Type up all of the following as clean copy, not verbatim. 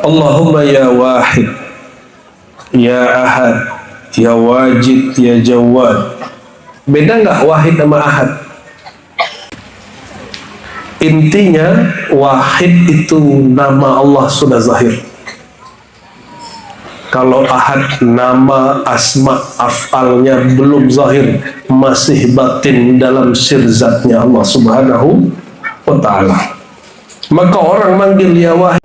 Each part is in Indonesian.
Allahumma ya wahid, ya ahad, ya wajid, ya jawad. Beda nggak wahid sama ahad? Intinya wahid itu nama Allah sudah zahir. Kalau ahad nama asma af'alnya belum zahir, masih batin dalam sir zatnya Allah subhanahu wa ta'ala. Maka orang manggil ya wahid.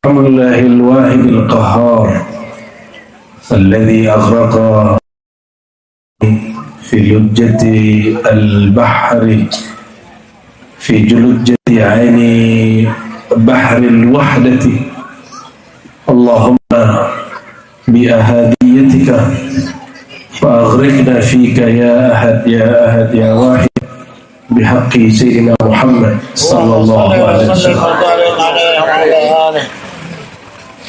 Alhamdulillahil wahidil qahhar alladhi aghraqa fi lujjati al-bahri fi julujjati aini bahril wahdati. Allahumma bi ahadiyatika fa aghrikna fika ya ahad ya ahad ya wahid bihaqqi sayyidina Muhammad sallallahu alaihi wasallam.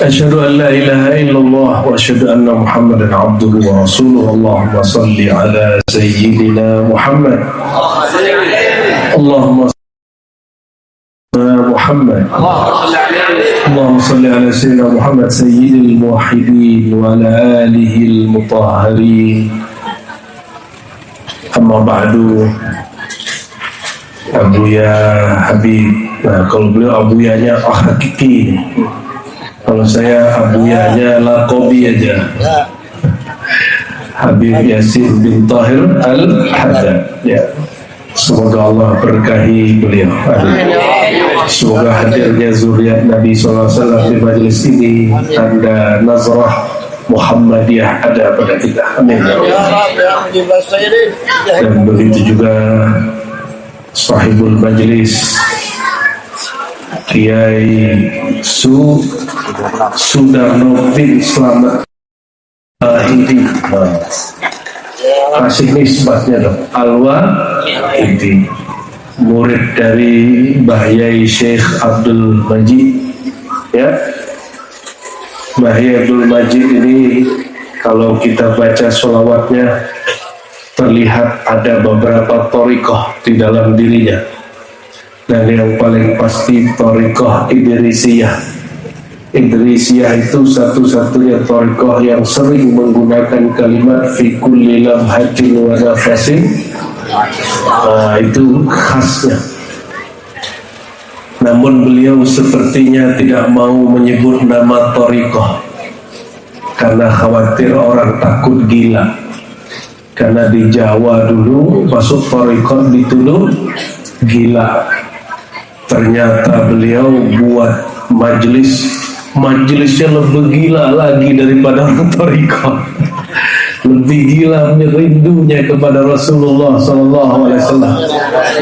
أشهد أن لا إله إلا الله وأشهد أن محمدا عبده ورسوله. اللهم صل على سيدنا محمد. اللهم صل على محمد. اللهم صل على سيدنا محمد سيد الموحدين وعلى آله المطهرين. أما بعد. Abuya Habib. Nah, kalau beliau abuyanya hakiki. Kalau saya abuyanya lakobi aja. Habib Yasin bin Tahir Al-Haddad. Ya. Semoga Allah berkahi beliau. Semoga hadirnya zuriat Nabi SAW di majelis ini tanda nazrah Muhammadiyah ada pada kita. Amin. Dan begitu juga sahibul majlis Kiai Sudarno bin Slamet Inti. Kasih nisbatnya dong. Alwa Inti, murid dari Mbah Yai Syekh Abdul Majid. Ya, Mbah Yai Abdul Majid ini kalau kita baca sholawatnya terlihat ada beberapa thariqah di dalam dirinya. Dan yang paling pasti thariqah Idrisiyah. Idrisiyah itu satu-satunya thariqah yang sering menggunakan kalimat fi kulli lamhatin wa nafasin. Itu khasnya. Namun beliau sepertinya tidak mau menyebut nama thariqah karena khawatir orang takut gila. Karena di Jawa dulu masuk thariqah dituduh gila. Ternyata beliau buat majelisnya lebih gila lagi daripada orang thariqah. Lebih gila rindunya kepada Rasulullah SAW.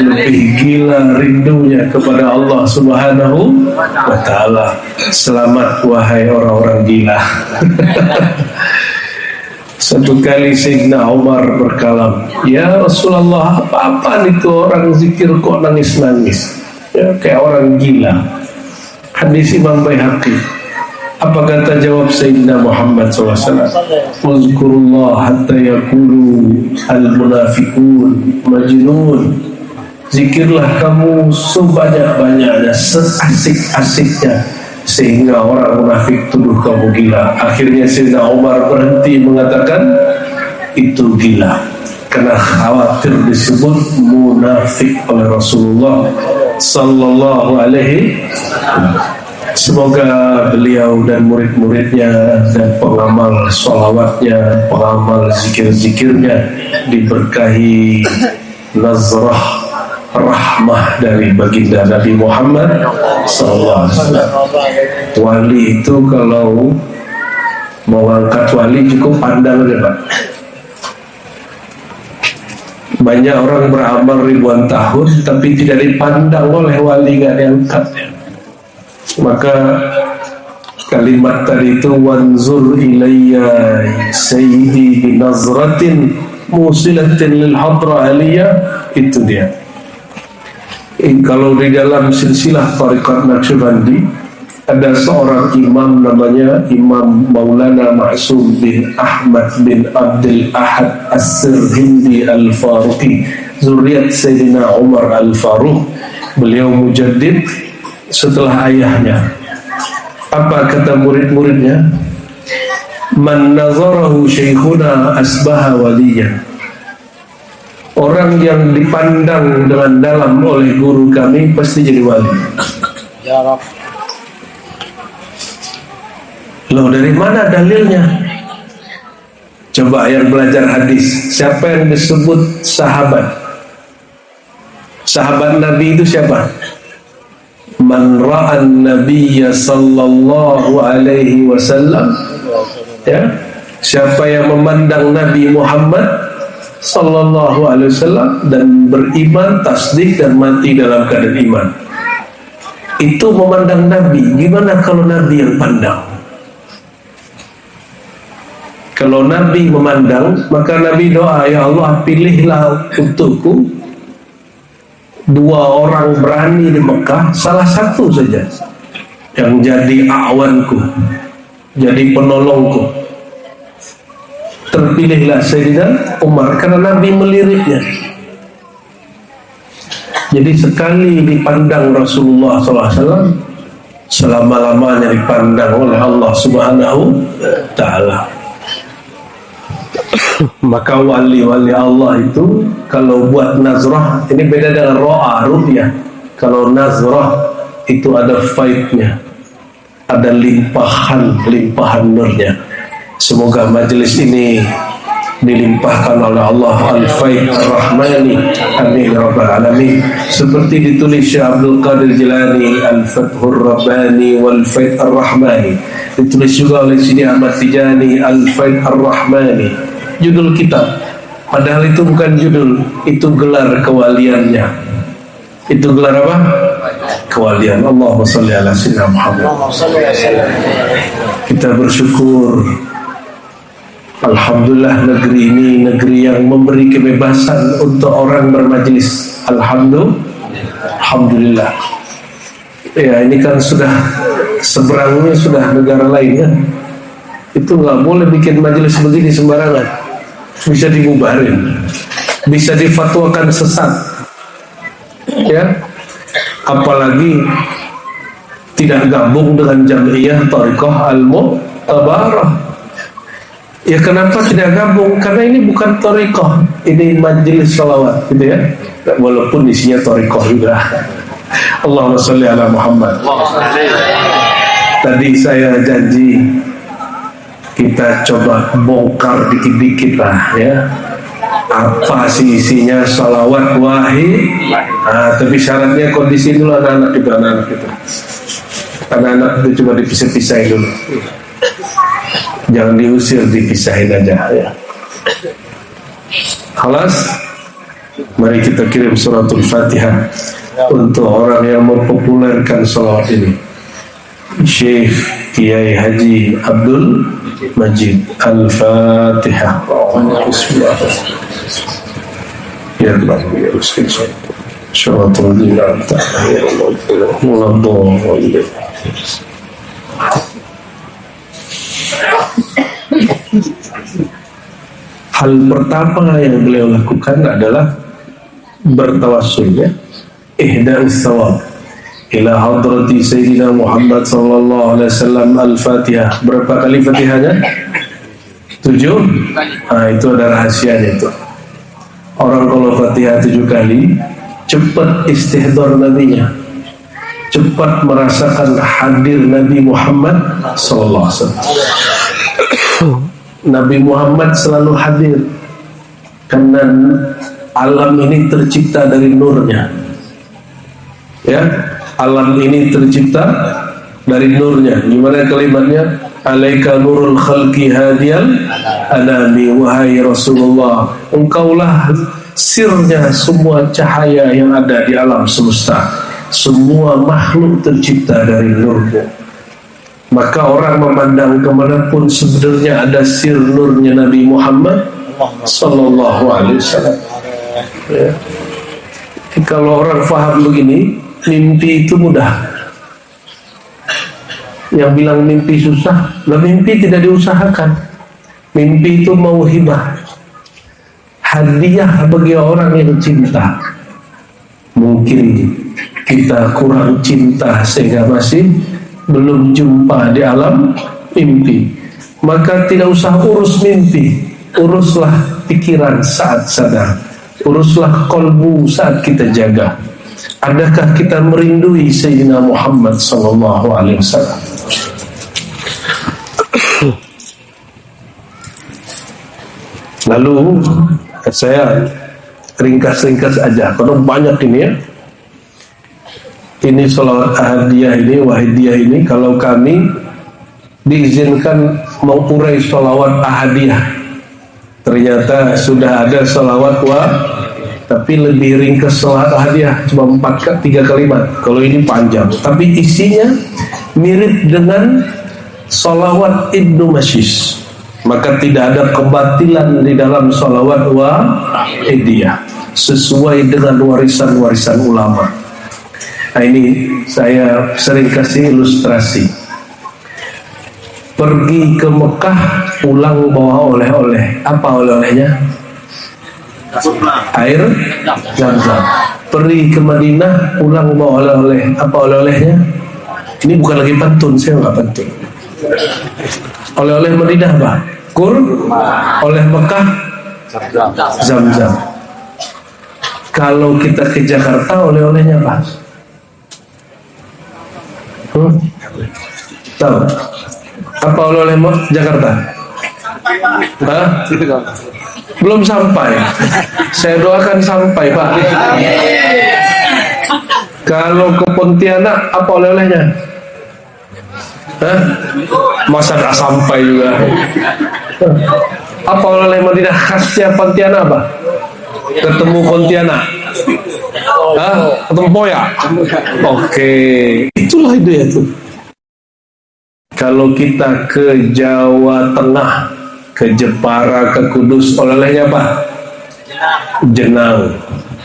Lebih gila rindunya kepada Allah Subhanahu wa Ta'ala. Selamat wahai orang-orang gila. Satu kali Sayyidina Umar berkalam, ya Rasulullah, apa-apaan itu orang zikir kok nangis-nangis? Ya, kayak orang gila. Hadis Imam Baihaqi. Apa kata jawab Sayyidina Muhammad SAW? Uzkurullah hatta yakulu al-munafiqun majnun. Zikirlah kamu sebanyak-banyaknya, seasik-asiknya, sehingga orang munafik tuduh kamu gila. Akhirnya Sayyidina Umar berhenti mengatakan itu gila, karena khawatir disebut munafik oleh Rasulullah sallallahu alaihi. Semoga beliau dan murid-muridnya dan pengamal sholawatnya, pengamal zikir-zikirnya diberkahi nazrah rahmah dari baginda Nabi Muhammad sallallahu alaihi wasallam. Wali itu kalau mau angkat wali cukup pandang aja, Pak. Banyak orang beramal ribuan tahun tapi tidak dipandang oleh wali, gak diangkat. Maka kalimat tadi itu wanzur ilayya sayyidi binazratin musilatin lil hadra aliyah, itu dia. Kalau di dalam silsilah tariqat Naqsyabandi Ada seorang imam namanya Imam Maulana Ma'sum bin Ahmad bin Abdul Ahad As-Sirhindi Al-Faruqi, zuriat Sayyidina Umar Al-Faruq. Beliau mujaddid setelah ayahnya. Apa kata murid-muridnya? Man nazarahu syekhuna asbaha waliyan. Orang yang dipandang dengan dalam oleh guru kami pasti jadi wali. Ya Rabb. Loh, dari mana dalilnya? Coba yang belajar hadis, siapa yang disebut sahabat? Sahabat Nabi itu siapa? Man ra'an nabiyya sallallahu alaihi wasallam, ya, siapa yang memandang Nabi Muhammad sallallahu alaihi wasallam dan beriman, tasdik dan mati dalam keadaan iman, itu memandang Nabi. Gimana kalau Nabi yang pandang? Kalau Nabi memandang, maka Nabi doa, ya Allah, pilihlah untukku 2 orang berani di Mekah, salah satu saja yang jadi awanku, jadi penolongku. Terpilihlah Sayyidina Umar karena Nabi meliriknya. Jadi sekali dipandang Rasulullah SAW, selama-lamanya dipandang oleh Allah Subhanahu Ta'ala. Maka wali-wali Allah itu kalau buat nazrah, ini beda dengan ro'a, ru'yah. Kalau nazrah itu ada faidnya, ada limpahan nurnya. Semoga majelis ini dilimpahkan oleh Allah al-faid ar-rahmani, amin rabbal alamin. Seperti ditulis Syekh Abdul Qadir Jilani, al-fathur rabbani wal faid ar-rahmani. Ditulis juga oleh Sidi Ahmad Tijani, al-faid ar-rahmani. Judul kitab, padahal itu bukan judul, itu gelar kewaliannya. Itu gelar apa? Kewalian. Allahumma sholli ala sayyidina Muhammad. Kita bersyukur, alhamdulillah, negeri ini negeri yang memberi kebebasan untuk orang bermajelis. Alhamdulillah. Ya, ini kan sudah seberangnya sudah negara lain ya. Itu nggak boleh bikin majelis begini sembarangan. Bisa dibubarin, bisa difatwakan sesat, ya. Apalagi tidak gabung dengan Jam'iyah Thariqah Al-Mu'tabarah. Ya, kenapa tidak gabung? Karena ini bukan Thariqah, ini majelis salawat, gitu ya. Walaupun isinya Thariqah juga. Allahumma sholli ala Muhammad. Tadi saya janji kita coba bongkar dikit-dikit lah ya, apa sih isinya salawat wahid. Nah, tapi syaratnya kondisi dulu anak-anak itu, anak-anak itu coba dipisah-pisahin dulu, jangan diusir, dipisahin aja ya. Khalas, mari kita kirim suratul Fatihah untuk orang yang mempopulerkan salawat ini, Syekh Kiai Haji Abdul Majid. Al-Fatihah. Bismillah. Ya Allah, ya Rasul. Syaratul Jinnah. Ya Allah. Muladhdallin. Hal pertama yang beliau lakukan adalah bertawassul, ya. Ihda'us shawab ila hadrati Sayyidina Muhammad sallallahu alaihi wasallam. Al-Fatihah. Berapa kali Fatihahnya? 7. Nah, itu ada rahasianya itu. Orang kalau Fatihah 7 kali, cepat istihdar Nabinya, cepat merasakan hadir Nabi Muhammad sallallahu alaihi wasallam. Nabi Muhammad selalu hadir karena alam ini tercipta dari nurnya, ya. Alam ini tercipta dari nurnya. Gimana kalimatnya? Alaika nurul khalqi hadiyal anami. Wahai Rasulullah, engkaulah sirnya semua cahaya yang ada di alam semesta. Semua makhluk tercipta dari nurnya. Maka orang memandang kemanapun sebenarnya ada sir nurnya Nabi Muhammad sallallahu alaihi wasallam, ya. Kalau orang faham begini, mimpi itu mudah. Yang bilang mimpi susah, lah mimpi tidak diusahakan. Mimpi itu mauhibah, hadiah bagi orang yang cinta. Mungkin kita kurang cinta sehingga masih belum jumpa di alam mimpi, maka tidak usah urus mimpi, uruslah pikiran saat sadar, uruslah kolbu saat kita jaga. Adakah kita merindui Sayyidina Muhammad sallallahu alaihi wasallam? Lalu saya ringkas-ringkas aja, karena banyak ini ya. Ini sholawat ahadiyah ini, wahidiyah ini, kalau kami diizinkan mengurai sholawat ahadiyah, ternyata sudah ada sholawat tapi lebih ringkas sholawat ahadiyah, cuma 3 kalimat. Kalau ini panjang, tapi isinya mirip dengan sholawat Ibnu Mashis. Maka tidak ada kebatilan di dalam sholawat wahidiyah, sesuai dengan warisan-warisan ulama. Nah, ini saya sering kasih ilustrasi. Pergi ke Mekah, pulang bawa oleh-oleh. Apa oleh-olehnya? Air Zam-Zam. Pergi ke Madinah, pulang bawa oleh-oleh. Apa oleh-olehnya? Ini bukan lagi pantun, saya nggak pantun. Oleh-oleh Madinah apa? Oleh Mekah, Zam-Zam. Kalau kita ke Jakarta, oleh-olehnya apa? Tahu? Apa oleh-oleh Jakarta? Hah? Belum sampai. Saya doakan sampai, Pak. Kalau ke Pontianak, apa oleh-olehnya? Hah? Masa tak sampai juga. Apa oleh Madinah khasnya Pontianak apa? Ketemu Pontianak. Hah? Ketemu Poya. Oke, itulah ide itu. Kalau kita ke Jawa Tengah, ke Jepara, ke Kudus, oleh-olehnya apa? Jenang.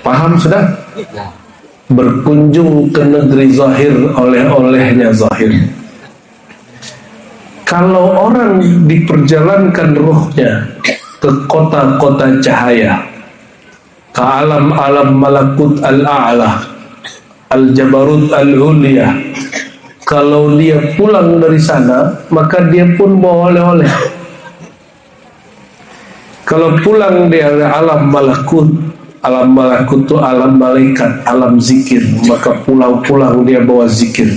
Paham sudah? Berkunjung ke negeri zahir, oleh-olehnya zahir. Kalau orang diperjalankan ruhnya ke kota-kota cahaya, ke alam-alam malakut al-a'la, al-jabarut al-ulya, kalau dia pulang dari sana, maka dia pun bawa oleh-oleh. Kalau pulang dari alam malakut itu alam malaikat, alam zikir, maka pulang-pulang dia bawa zikir.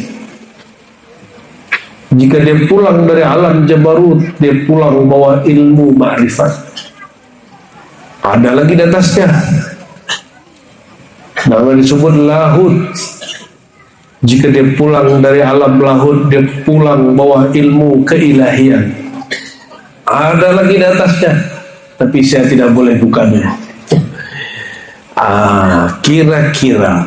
Jika dia pulang dari alam jabarut, dia pulang bawa ilmu ma'rifat. Ada lagi di atasnya, nama disebut lahut. Jika dia pulang dari alam lahut, dia pulang bawa ilmu keilahian. Ada lagi di atasnya, tapi saya tidak boleh bukanya. Kira-kira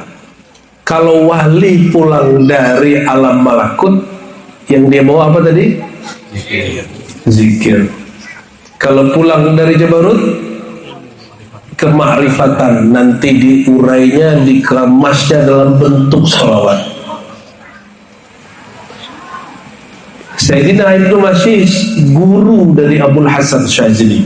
kalau wali pulang dari alam malakut, yang dia bawa apa tadi? Zikir. Kalau pulang dari jabarut, kemakrifatan, nanti diurainya, dikemasnya dalam bentuk sholawat. Sayyidina Ibnu Mashis, guru dari Abul Hasan Syazili.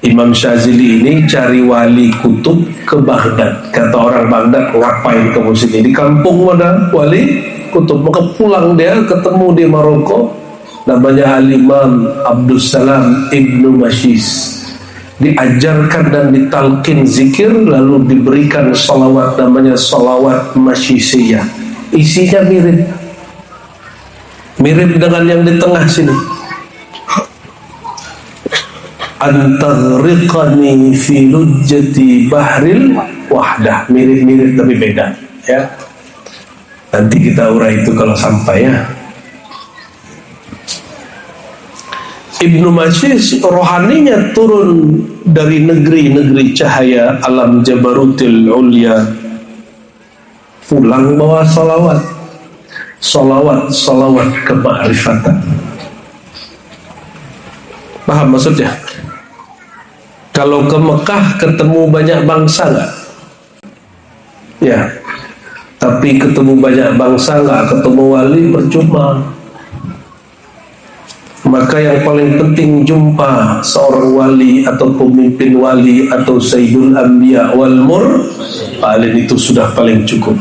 Imam Syazili ini cari wali kutub ke Baghdad. Kata orang Baghdad, ngapain kamu sini? Di kampung ada wali kutub. Maka pulang dia, ketemu di Maroko, namanya Al-Imam Abdul Salam Ibnu Mashis. Diajarkan dan ditalkin zikir, lalu diberikan salawat, namanya salawat Mashisiyah. Isinya mirip dengan yang di tengah sini. Antaghriqani fi lujjati bahril wahdah. Mirip-mirip tapi beda, ya. Nanti kita urai itu kalau sampai, ya. Ibnu Mashis rohaninya turun dari negeri-negeri cahaya alam jabarutil ulya, pulang bawa salawat kemakrifatan. Paham maksudnya? Kalau ke Mekah ketemu banyak bangsa nggak? Ya, tapi ketemu banyak bangsa nggak ketemu wali percuma. Maka yang paling penting jumpa seorang wali atau pemimpin wali atau Sayyidul Anbiya wal Mursalin, itu sudah paling cukup.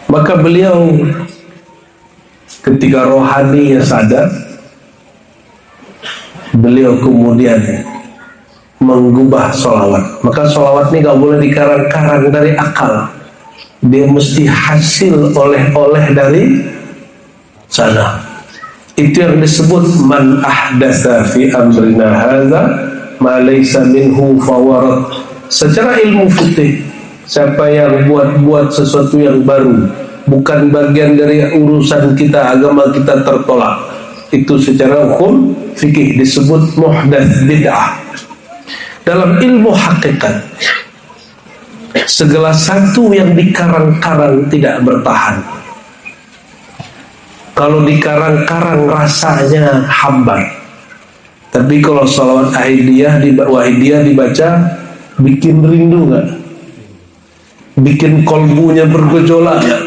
Maka beliau ketika rohaninya sadar, beliau kemudian mengubah sholawat. Maka sholawat ini gak boleh dikarang-karang dari akal, dia mesti hasil oleh-oleh dari sana. Itu yang disebut man ahdatsa fi amrina hadza ma laysa minhu fawarat. Secara ilmu fikih, siapa yang buat sesuatu yang baru, bukan bagian dari urusan kita, agama kita, tertolak. Itu secara hukum fikih disebut muhdats bid'ah. Dalam ilmu hakikat, segala satu yang dikarang-karang tidak bertahan. Kalau dikarang-karang rasanya hambar. Tapi kalau sholawat wahidiyah dibaca, bikin rindu gak? Bikin kolbunya bergejolak gak?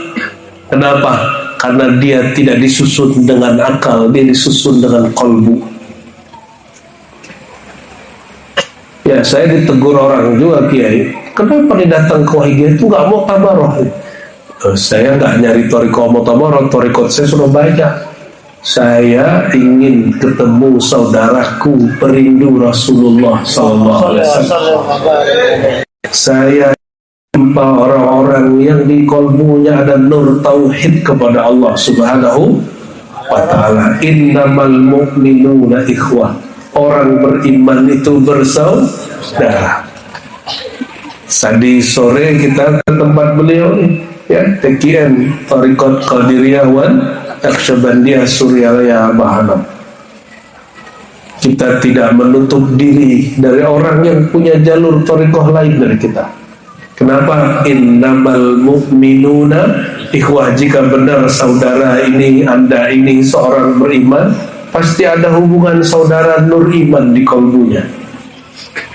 Kenapa? Karena dia tidak disusun dengan akal, dia disusun dengan kolbu. Ya, saya ditegur orang juga, Kiai, kenapa dia datang ke wahidiyah itu gak mau tabaroh? Saya gak nyari toriko mau tabaroh, torikot saya sudah banyak. Saya ingin ketemu saudaraku perindu Rasulullah SAW. Saya jumpa orang-orang yang di kolbunya ada nur tauhid kepada Allah Subhanahu wa ta'ala. Innamal mu'minuna ikhwah. Orang beriman itu bersaudara. Tadi sore kita ke tempat beliau, ya, TKN Tariqat Qadiriyah wan Naqsyabandiyah Suryalaya Bahanam. Kita tidak menutup diri dari orang yang punya jalur tariqah lain dari kita. Kenapa? Innamal mu'minuna ikhwah. Jika benar saudara ini, Anda ini seorang beriman, pasti ada hubungan saudara nur iman di kalbunya.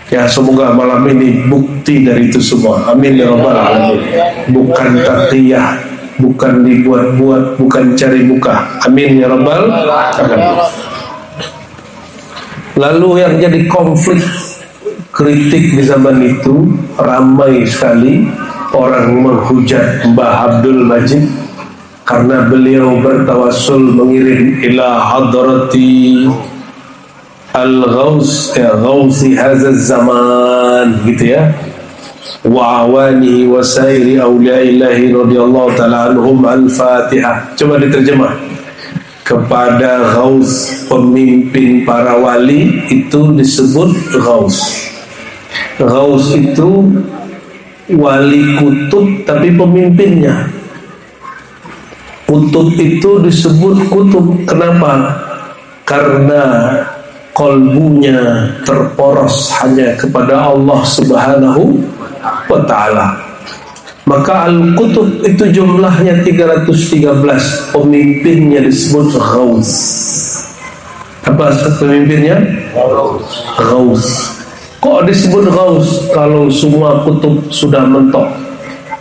Ya, semoga malam ini bukti dari itu semua. Amin ya rabbal alamin. Bukan taqiyah, bukan dibuat-buat, bukan cari muka. Amin ya rabbal alamin. Lalu yang jadi konflik kritik di zaman itu, ramai sekali orang menghujat Mbah Abdul Majid karena beliau bertawassul mengirim ila hadrati al-ghaus, ya, ghausi hazal zaman, gitu ya, wa awanihi wa sairi awliyaillahi radhiyallahu ta'ala anhum. Al-Fatihah. Coba diterjemah. Kepada ghaus, pemimpin para wali itu disebut ghaus. Ghaus itu wali kutub tapi pemimpinnya. Kutub itu disebut kutub. Kenapa? Karena kolbunya terporos hanya kepada Allah Subhanahu wa ta'ala. Maka al-kutub itu jumlahnya 313, pemimpinnya disebut ghaus. Apa pemimpinnya? Ghaus. Kok disebut ghaus? Kalau semua kutub sudah mentok,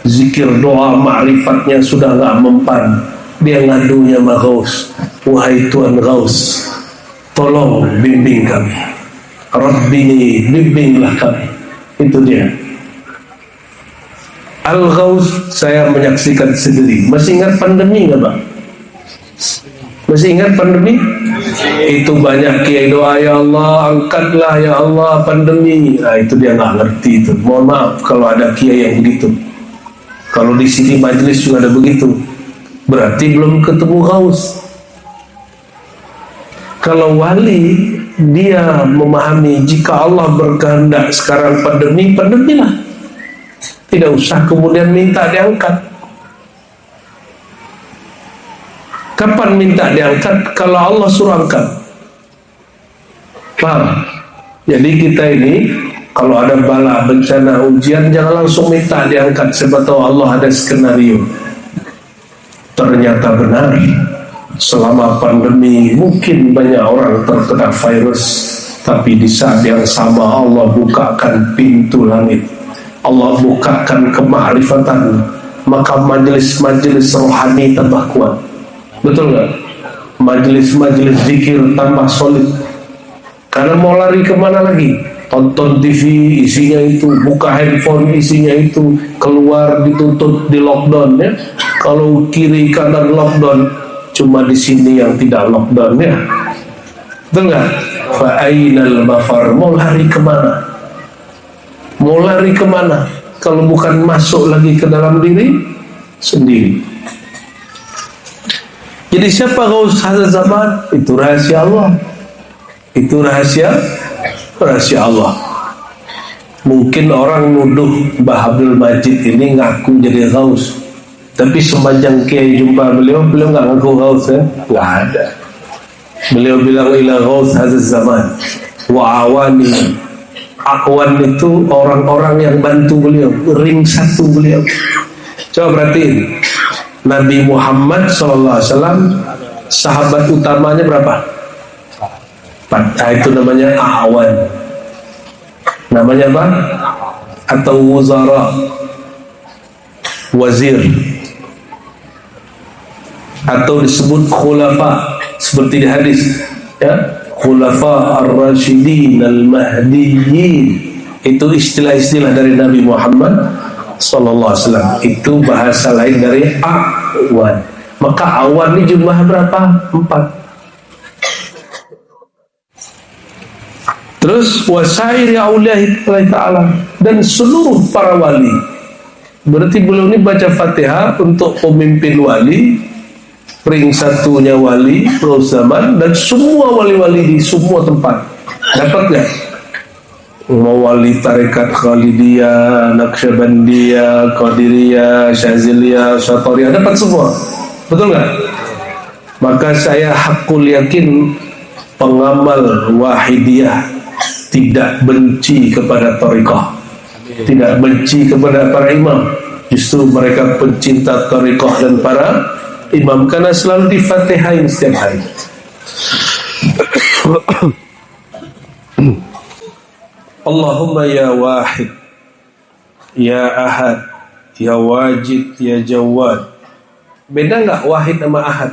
zikir, doa, ma'rifatnya sudah gak mempan, dia ngadunya sama ghaus. Wahai Tuhan Ghaus, tolong bimbing kami. Rabbini, bimbinglah kami. Itu dia. Al-Ghaus saya menyaksikan sendiri. Masih ingat pandemi nggak, Pak? Masih ingat pandemi? Itu banyak kiai doa, ya Allah angkatlah ya Allah pandemi. Nah, itu dia nggak ngerti itu. Mohon maaf kalau ada kiai yang begitu. Kalau di sini majelis juga ada begitu, berarti belum ketemu Ghaus. Kalau wali, dia memahami jika Allah berkehendak sekarang pandemi, pandemilah. Tidak usah kemudian minta diangkat. Kapan minta diangkat? Kalau Allah suruh angkat. Paham? Jadi kita ini kalau ada bala, bencana, ujian, jangan langsung minta diangkat. Siapa tahu Allah ada skenario. Ternyata benar, selama pandemi mungkin banyak orang terkena virus, tapi di saat yang sama Allah bukakan pintu langit, Allah bukakan kemakrifatan, maka majelis-majelis rohani tambah kuat. Betul nggak? Majelis-majelis zikir tambah solid. Karena mau lari kemana lagi? Tonton TV isinya itu, buka handphone isinya itu, keluar ditutup di lockdown ya. Kalau kiri kanan lockdown, cuma di sini yang tidak lockdown ya. Betul nggak? Fa'ainal mafar, mau lari kemana? Mau lari kemana? Kalau bukan masuk lagi ke dalam diri sendiri. Jadi siapa Ghaus Hadza Zaman? Itu rahasia Allah. Itu rahasia Allah. Mungkin orang nuduh Mbah Abdul Majid ini ngaku jadi Ghaus, tapi sepanjang Kiai jumpa beliau nggak ngaku Ghaus ya? Nggak ada. Beliau bilang ila Ghaus Hadza Zaman wa awani. Akwan itu orang-orang yang bantu beliau, ring satu beliau. Coba perhatiin, Nabi Muhammad SAW sahabat utamanya berapa? 4. Nah, itu namanya awan. Namanya apa? Atau wuzara, wazir, atau disebut khulafa seperti di hadis ya, khulafa ar-rasyidin al-mahdiyyin. Itu istilah-istilah dari Nabi Muhammad sallallahu alaihi wasallam. Itu bahasa lain dari awan. Maka awan ini jumlah berapa? 4. Terus wasairi auliyahi ta'ala, dan seluruh para wali. Berarti beliau ini baca Fatihah untuk pemimpin wali, ring satunya wali Ghaus Zaman, dan semua wali-wali di semua tempat. Dapat gak? Mau wali tarekat Khalidiyah, Naqsyabandiyah, Qadiriyah, Syaziliyah, Syatoriyah, dapat semua. Betul gak? Maka saya hakul yakin pengamal wahidiyah tidak benci kepada thariqah, tidak benci kepada para imam. Justru mereka pencinta thariqah dan para imam, karena selalu difatihain setiap hari. Allahumma ya wahid, ya ahad, ya wajid, ya jawad. Beda nggak wahid sama ahad?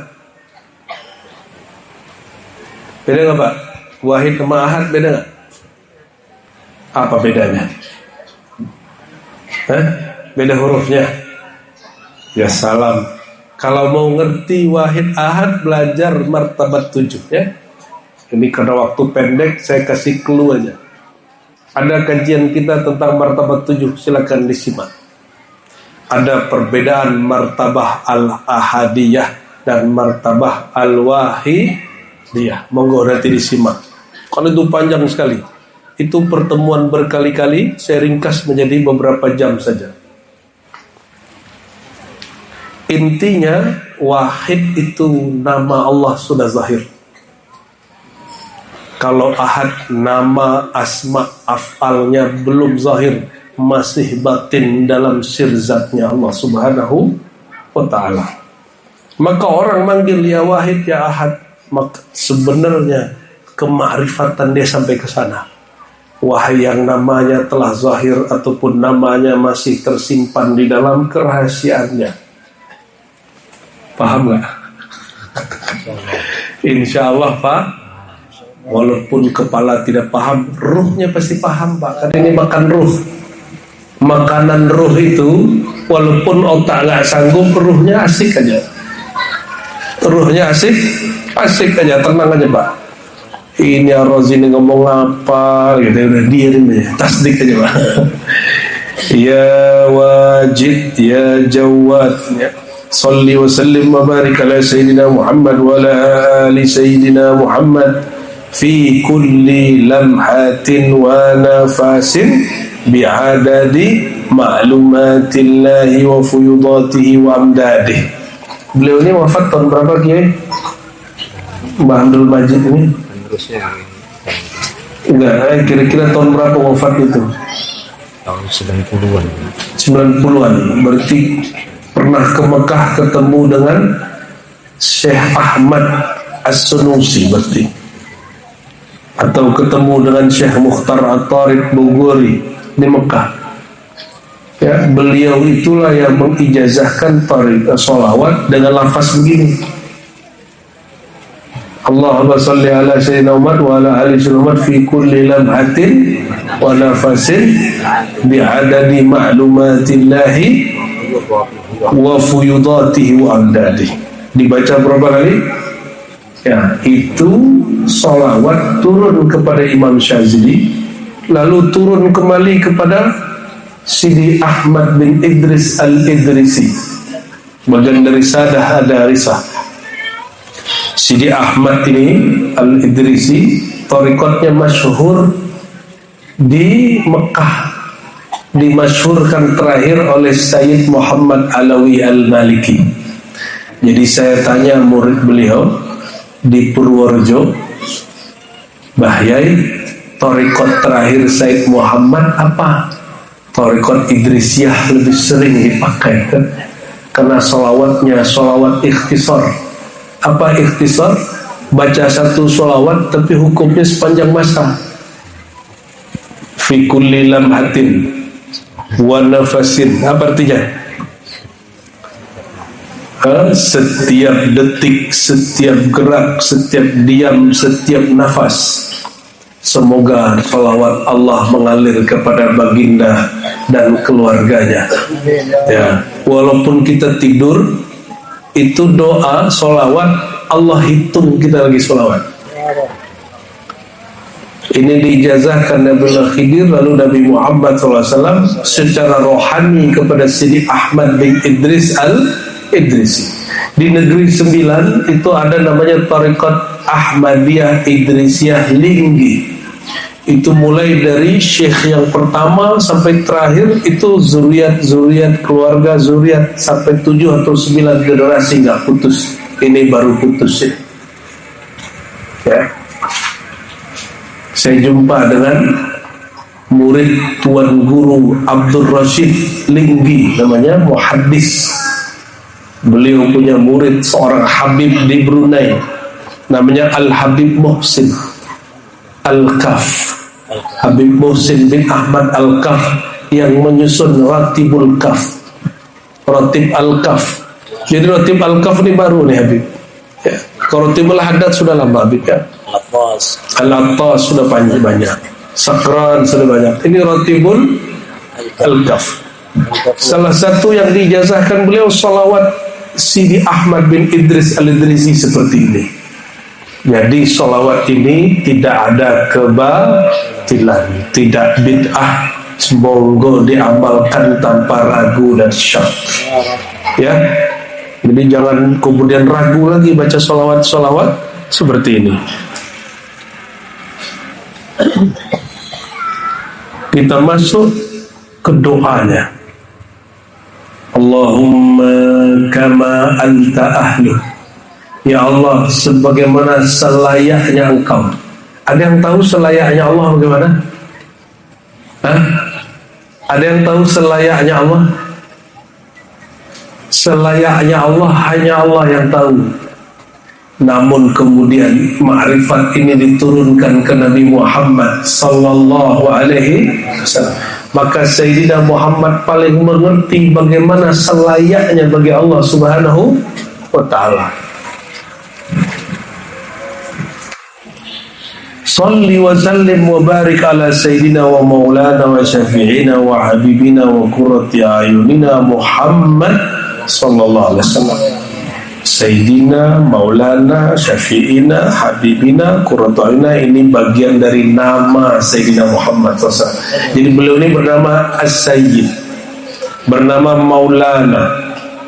Beda nggak Pak? Wahid sama ahad beda nggak? Apa bedanya? Beda hurufnya. Ya salam. Kalau mau ngerti wahid ahad, belajar martabat 7 ya. Ini karena waktu pendek saya kasih clue aja. Ada kajian kita tentang martabat 7, silakan disimak. Ada perbedaan martabah al-ahadiyah dan martabah al-wahidiyah. Monggo nanti disimak. Kalau itu panjang sekali. Itu pertemuan berkali-kali, saya ringkas menjadi beberapa jam saja. Intinya wahid itu nama Allah sudah zahir. Kalau ahad nama asma af'alnya belum zahir, masih batin dalam sirzatnya Allah subhanahu wa ta'ala. Maka orang manggil ya wahid ya ahad, maka sebenarnya kemakrifatan dia sampai ke sana. Wahai yang namanya telah zahir ataupun namanya masih tersimpan di dalam kerahasiaannya. Paham gak? Insya Allah Pak. Walaupun kepala tidak paham, ruhnya pasti paham Pak. Karena ini makan ruh. Makanan ruh itu, walaupun otak gak sanggup, ruhnya asik aja. Ruhnya asik aja, tenang aja Pak. Ini Ar-Razi ini ngomong apa gitu, udah diam aja, tasdik aja Pak. Ya wajid ya jawad ya. Salli wa sallim wa barik ala Sayyidina Muhammad wa ala ali Sayyidina Muhammad fi kulli lamhatin wa nafasin bi'adadi ma'lumatillahi wa fuyudatihi wa amdadih. Beliau ini wafat tahun berapa Kiai? Mbah Abdul Majid ini? Enggak, kira-kira tahun berapa wafat itu? Tahun 90-an. 90-an, berarti pernah ke Mekah ketemu dengan Syekh Ahmad As-Sunusi berarti, atau ketemu dengan Syekh Mukhtar At-Tariq Bogori di Mekah. Ya, beliau itulah yang mengijazahkan sholawat dengan lafaz begini. Allahumma salli ala sayyidina Muhammad wa ala ali sayyidina Muhammad fi kulli lamhatin wa nafasin bi'adadi ma'lumatillahi wa fuyudatihi wa amdadihi. Dibaca berapa kali? Ya, itu sholawat turun kepada Imam Syazili, lalu turun kembali kepada Sidi Ahmad bin Idris al-Idrisi, bagian dari Sadah Adarisah. Sidi Ahmad ini al-Idrisi, tarikatnya masyhur di Mekah, dimasyhurkan terakhir oleh Sayyid Muhammad Alawi al-Maliki. Jadi saya tanya murid beliau di Purworejo, Bahyai, tarikat terakhir Sayyid Muhammad apa? Tarikat Idrisiyah lebih sering dipakai kan? Karena sholawatnya sholawat ikhtisar. Apa ikhtisar? Baca satu sholawat tapi hukumnya sepanjang masa. Fi kulli lamhatin wa nafasin. Apa artinya? Setiap detik, setiap gerak, setiap diam, setiap nafas, semoga salawat Allah mengalir kepada baginda dan keluarganya. Ya, walaupun kita tidur, itu doa salawat Allah hitung kita lagi salawat. Ini diijazahkan Nabi Khidir, lalu Nabi Muhammad SAW secara rohani kepada Sidi Ahmad bin Idris al-Idrisi. Di Negeri Sembilan itu ada namanya Tarikat Ahmadiyah Idrisiyah Linggi. Itu mulai dari syekh yang pertama sampai terakhir itu zuriat keluarga zuriat sampai 7 atau 9 generasi nggak putus. Ini baru putus ya. Saya jumpa dengan murid Tuan Guru Abdul Rashid Linggi, namanya muhaddis. Beliau punya murid seorang Habib di Brunei, namanya Al-Habib Muhsin Al-Kaf. Habib Muhsin bin Ahmad Al-Kaf yang menyusun Ratibul Kaf, Ratib Al-Kaf. Jadi Ratib Al-Kaf ini baru nih Habib ya. Ratibul Haddad sudah lama Habib ya. Al-Attas sudah banyak, Sakran sudah banyak. Ini Ratibul Al-Kaf. Salah satu yang diijazahkan beliau salawat Sidi Ahmad bin Idris al-Idrisi seperti ini. Jadi salawat ini tidak ada kebatilan, tidak bid'ah, semoga diamalkan tanpa ragu dan syak. Ya, jadi jangan kemudian ragu lagi baca salawat seperti ini. Kita masuk ke doanya. Allahumma kama anta ahlu. Ya Allah, sebagaimana selayaknya Engkau. Ada yang tahu selayaknya Allah bagaimana? Hah? Ada yang tahu selayaknya Allah? Selayaknya Allah hanya Allah yang tahu. Namun kemudian ma'rifat ini diturunkan ke Nabi Muhammad sallallahu alaihi wasallam. Maka Sayyidina Muhammad paling mengerti bagaimana selayaknya bagi Allah Subhanahu wa ta'ala. Salli wa sallim wa barik ala Sayyidina wa maulana wa syafi'ina wa habibina wa qurrati ayunina Muhammad sallallahu alaihi wasallam. Sayyidina, Maulana, Syafi'ina, Habibina, Qurratu Ayunina, ini bagian dari nama Sayyidina Muhammad SAW. Jadi beliau ini bernama As-Sayyid, bernama Maulana,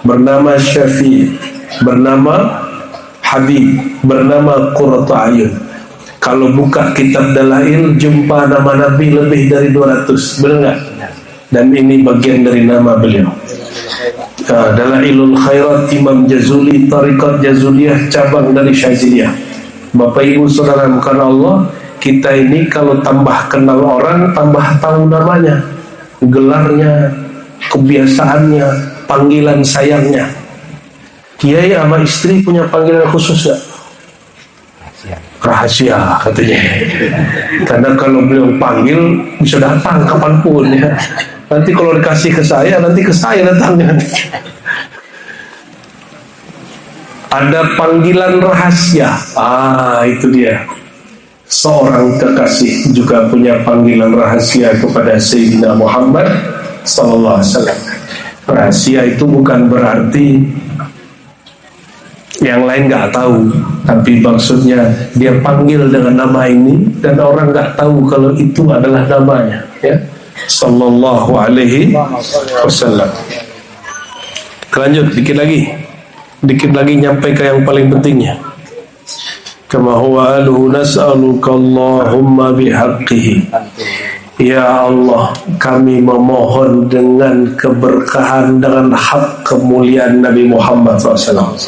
bernama Syafi'i, bernama Habib, bernama Qurratu Ayun. Kalau buka kitab Dalail jumpa nama Nabi lebih dari 200, benar nggak? Dan ini bagian dari nama beliau. Dalailul Khairat Imam Jazuli, Tarikat Jazuliyah cabang dari Syaziliyah. Bapak Ibu Saudara, bukan Allah, kita ini kalau tambah kenal orang, tambah tahu namanya, gelarnya, kebiasaannya, panggilan sayangnya. Kiai sama istri punya panggilan khusus gak? Rahasia katanya. Karena kalau beliau panggil bisa datang kapanpun ya. Nanti kalau dikasih ke saya, nanti ke saya datangnya. Ada panggilan rahasia. Itu dia. Seorang kekasih juga punya panggilan rahasia kepada Sayyidina Muhammad sallallahu alaihi wasallam. Rahasia itu bukan berarti yang lain nggak tahu, tapi maksudnya dia panggil dengan nama ini dan orang nggak tahu kalau itu adalah namanya, ya. Sallallahu alaihi wasallam. Lanjut dikit lagi nyampe ke yang paling pentingnya. Kama huwa aluhu nas'aluka Allahumma bihaqqihi. Ya Allah, kami memohon dengan keberkahan, dengan hak kemuliaan Nabi Muhammad SAW.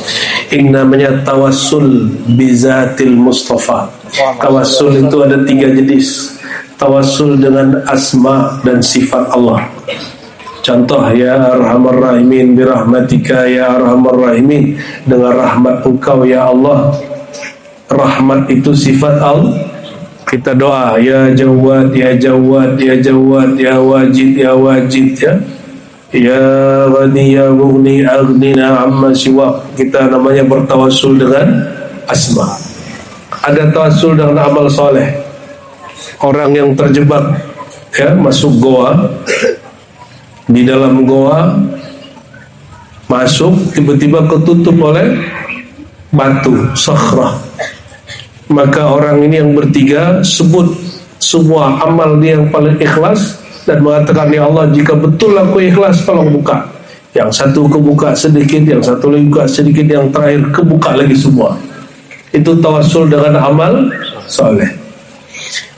Ini namanya tawassul bizatil Mustafa. Tawassul itu ada 3 jenis. Tawassul dengan asma dan sifat Allah. Contoh, ya Arhamar Rahimin birahmatika ya Arhamar Rahimin, dengan rahmat Engkau ya Allah. Rahmat itu sifat Allah. Kita doa, ya Jawad ya Jawad ya Jawad ya Wajid ya Wajid, ya ya Ghani ya Mughni aghnina amma siwa. Kita namanya bertawassul dengan asma. Ada tawassul dengan amal soleh. Orang yang terjebak, ya, masuk goa, di dalam goa masuk, tiba-tiba ketutup oleh batu sakhrah. Maka orang ini yang bertiga sebut semua amal dia yang paling ikhlas dan mengatakan, ya Allah, jika betul aku ikhlas, tolong buka. Yang satu kebuka sedikit, yang satu lagi buka sedikit, yang terakhir kebuka lagi semua. Itu tawassul dengan amal soleh.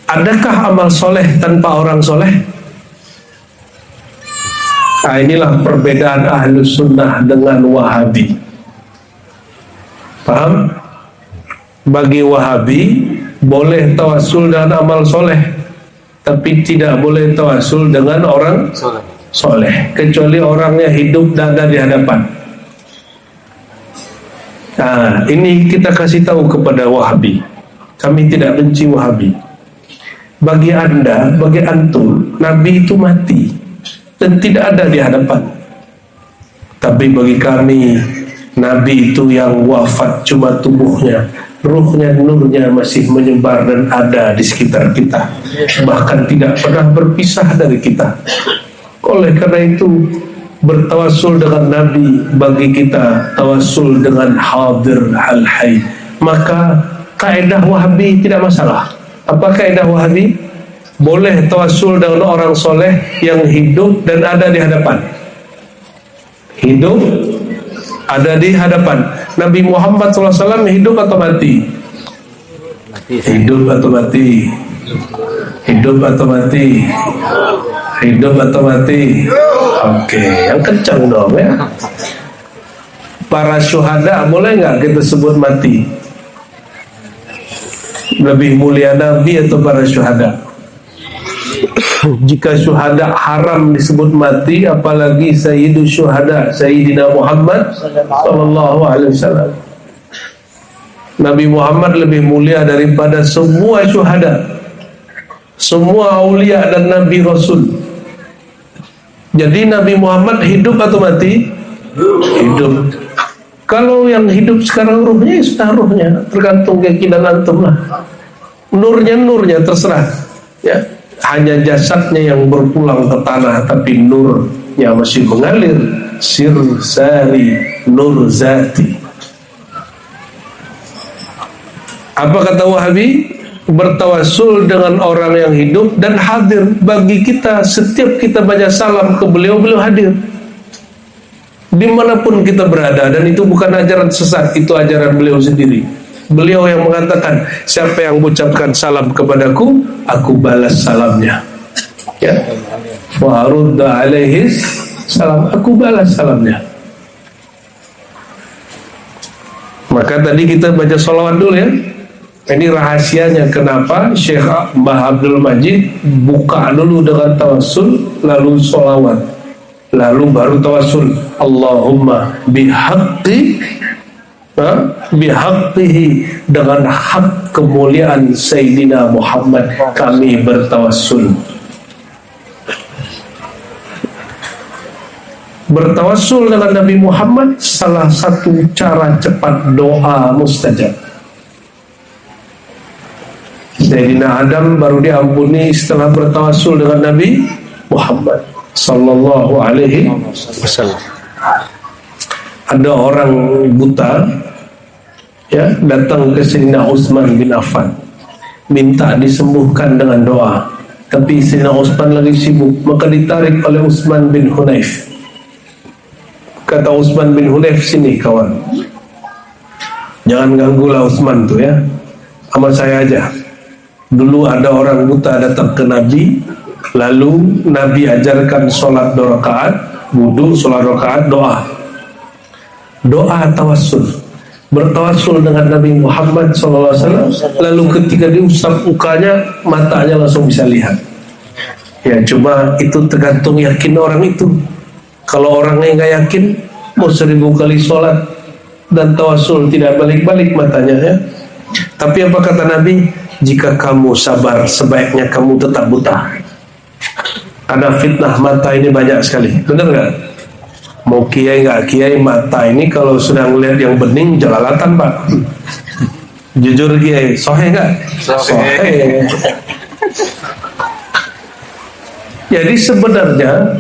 Adakah amal soleh tanpa orang soleh? Inilah perbedaan Ahlus Sunnah dengan Wahabi. Paham? Bagi Wahabi boleh tawassul dengan amal soleh, tapi tidak boleh tawassul dengan orang soleh, kecuali orangnya hidup dan ada di hadapan. Ini kita kasih tahu kepada Wahabi. Kami tidak benci Wahabi. Bagi Anda, bagi antum, Nabi itu mati dan tidak ada di hadapan. Tapi bagi kami, Nabi itu yang wafat cuma tubuhnya, ruhnya, nurnya masih menyebar dan ada di sekitar kita, bahkan tidak pernah berpisah dari kita. Oleh karena itu, bertawassul dengan Nabi bagi kita tawassul dengan hadir al-hayy. Maka kaidah Wahabi tidak masalah. Apa kaidah Wahabi? Boleh tawassul dengan orang soleh yang hidup dan ada di hadapan. Hidup, ada di hadapan. Nabi Muhammad SAW hidup atau mati? Hidup atau mati? Hidup atau mati? Hidup atau mati? Oke, yang kencang dong, ya. Para syuhada boleh nggak kita sebut mati? Lebih mulia Nabi atau para syuhada? Jika syuhada haram disebut mati, apalagi Sayyidus Syuhada, Sayyidina Muhammad sallallahu alaihi wasallam. Nabi Muhammad lebih mulia daripada semua syuhada, semua aulia dan nabi rasul. Jadi Nabi Muhammad hidup atau mati? Hidup. Kalau yang hidup sekarang ruhnya, ya sudah ruhnya, tergantung keyakinan antum lah. Nurnya terserah, ya. Hanya jasadnya yang berpulang ke tanah, tapi nurnya masih mengalir. Sir sari nur zati. Apa kata Wahabi? Bertawassul dengan orang yang hidup dan hadir. Bagi kita, setiap kita baca salam ke beliau, beliau hadir dimanapun kita berada. Dan itu bukan ajaran sesat, itu ajaran beliau sendiri. Beliau yang mengatakan, siapa yang mengucapkan salam kepadaku, aku balas salamnya, ya. Wa arudda alaihi salam, aku balas salamnya. Maka tadi kita baca sholawat dulu, ya. Ini rahasianya kenapa Syekh Mbah Abdul Majid buka dulu dengan tawassul, lalu sholawat, lalu baru tawassul. Allahumma bihaqqi, bihaqqihi, dengan hak kemuliaan Sayyidina Muhammad kami bertawassul. Bertawassul dengan Nabi Muhammad salah satu cara cepat doa mustajab. Sayyidina Adam baru diampuni setelah bertawassul dengan Nabi Muhammad sallallahu alaihi wasallam. Ada orang buta ya datang ke Sayyidina Utsman bin Affan minta disembuhkan dengan doa, tapi Sayyidina Utsman lagi sibuk, maka ditarik oleh Utsman bin Hunayf. Kata Utsman bin Hunayf, sini kawan, jangan ganggulah Utsman tuh ya, sama saya aja. Dulu ada orang buta datang ke Nabi, lalu Nabi ajarkan sholat 2 rakaat, wudu, sholat 2 rakaat, doa tawassul, bertawassul dengan Nabi Muhammad SAW. Lalu ketika diusap mukanya, matanya langsung bisa lihat. Ya cuma itu tergantung yakin orang itu. Kalau orangnya nggak yakin, mau 1000 kali sholat dan tawassul tidak balik-balik matanya ya. Tapi apa kata Nabi? Jika kamu sabar, sebaiknya kamu tetap buta. Karena fitnah mata ini banyak sekali. Benar nggak? Mau kiai nggak kiai, mata ini kalau sudah ngelihat yang bening jelalatan Pak. Jujur kiai, sohe nggak? Sohe. Jadi sebenarnya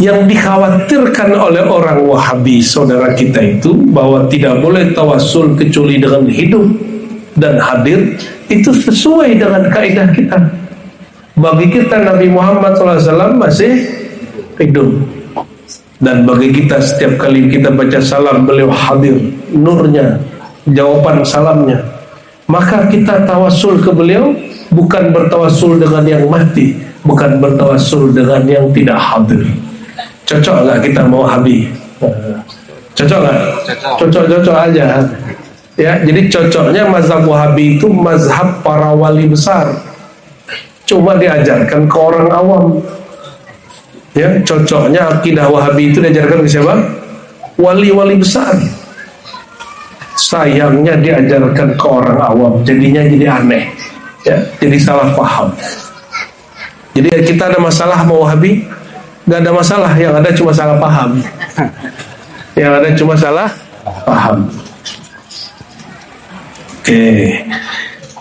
yang dikhawatirkan oleh orang Wahabi saudara kita itu bahwa tidak boleh tawassul kecuali dengan hidup dan hadir, itu sesuai dengan kaidah kita. Bagi kita Nabi Muhammad SAW masih hidup, dan bagi kita setiap kali kita baca salam beliau hadir, nurnya, jawaban salamnya. Maka kita tawassul ke beliau, bukan bertawassul dengan yang mati, bukan bertawassul dengan yang tidak hadir. Cocok nggak kita mau Wahabi? Cocok nggak? Cocok aja. Ya, jadi cocoknya mazhab Wahabi itu mazhab para wali besar. Cuma diajarkan ke orang awam. Ya, cocoknya akidah Wahabi itu diajarkan ke siapa? Wali-wali besar. Sayangnya diajarkan ke orang awam, jadinya jadi aneh. Ya, jadi salah paham. Jadi kita ada masalah mau Wahabi? Gak ada masalah, yang ada cuma salah paham. Yang ada cuma salah paham.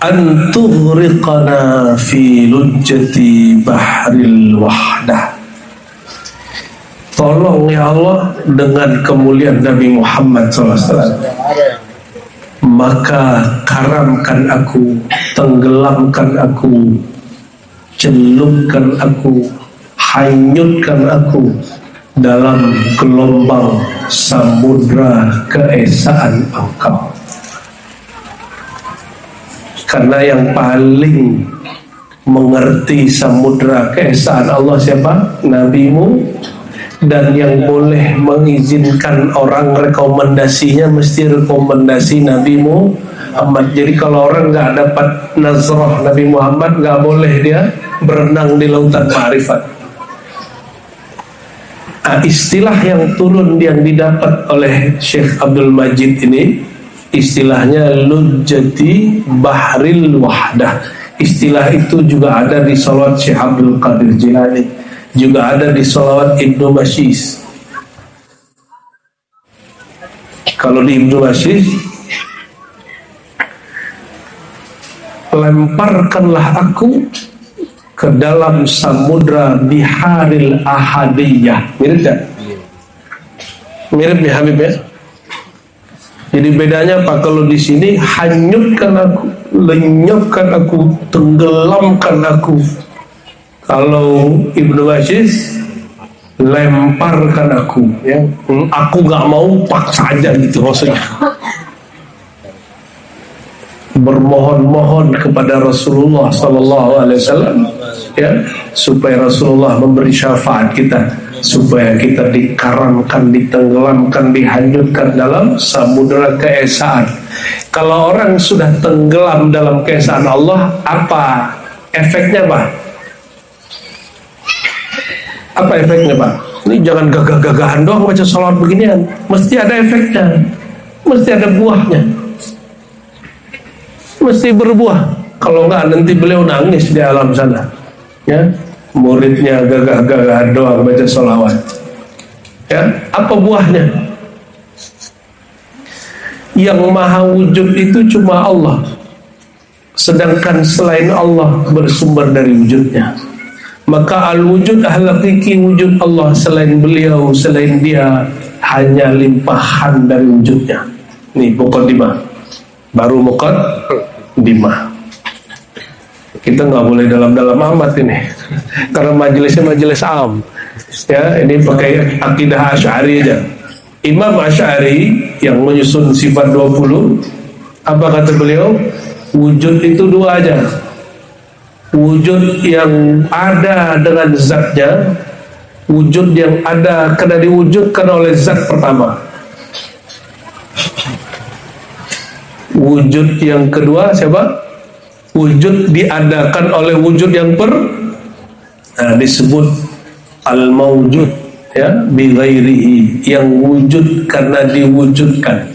Antughriqana fi lujjati bahril wahdah. Tolong ya Allah dengan kemuliaan Nabi Muhammad SAW, maka karamkan aku, tenggelamkan aku, celupkan aku, hanyutkan aku dalam gelombang samudra keesaan Engkau. Karena yang paling mengerti samudra keesaan Allah siapa? Nabimu. Dan yang boleh mengizinkan orang rekomendasinya mesti rekomendasi Nabi Muhammad. Jadi kalau orang nggak dapat nazrah Nabi Muhammad, nggak boleh dia berenang di lautan ma'rifat. Istilah yang turun yang didapat oleh Syekh Abdul Majid ini, istilahnya lujjati bahril wahdah. Istilah itu juga ada di salawat Syekh Abdul Qadir Jilani, juga ada di salawat Ibnu Bashis. Kalau di Ibnu Bashis, lemparkanlah aku ke dalam samudra biharil ahadiyah. Mirip tak? Mirip ya Habib ya? Jadi bedanya apa? Kalau di sini hanyutkan aku, lenyapkan aku, tenggelamkan aku. Kalau Ibnu Bashis, lemparkan aku, ya. Aku nggak mau, paksa aja gitu maksudnya. Bermohon-mohon kepada Rasulullah SAW, ya, supaya Rasulullah memberi syafaat kita, supaya kita dikaramkan, ditenggelamkan, dihanyutkan dalam samudera keesaan. Kalau orang sudah tenggelam dalam keesaan Allah, apa efeknya Pak? Apa efeknya Pak? Ini jangan gagah-gagahan doang baca salawat beginian, mesti ada efeknya, mesti ada buahnya, mesti berbuah. Kalau enggak nanti beliau nangis di alam sana, ya. Muridnya gagah-gagahan doang baca salawat. Ya, apa buahnya? Yang maha wujud itu cuma Allah, sedangkan selain Allah bersumber dari wujudnya. Maka al-wujud hakiki wujud Allah, selain beliau, selain dia hanya limpahan dari wujudnya. Nih muqaddimah, baru muqaddimah. Kita nggak boleh dalam-dalam amat ini karena majelisnya majelis am. Ya, ini pakai akidah Asy'ari aja. Imam Asy'ari yang menyusun sifat 20, apa kata beliau? Wujud itu dua aja. Wujud yang ada dengan zatnya, wujud yang ada karena diwujudkan oleh zat pertama. Wujud yang kedua siapa? Wujud diadakan oleh wujud yang disebut al-mawjud, ya, bi ghairihi, yang wujud karena diwujudkan.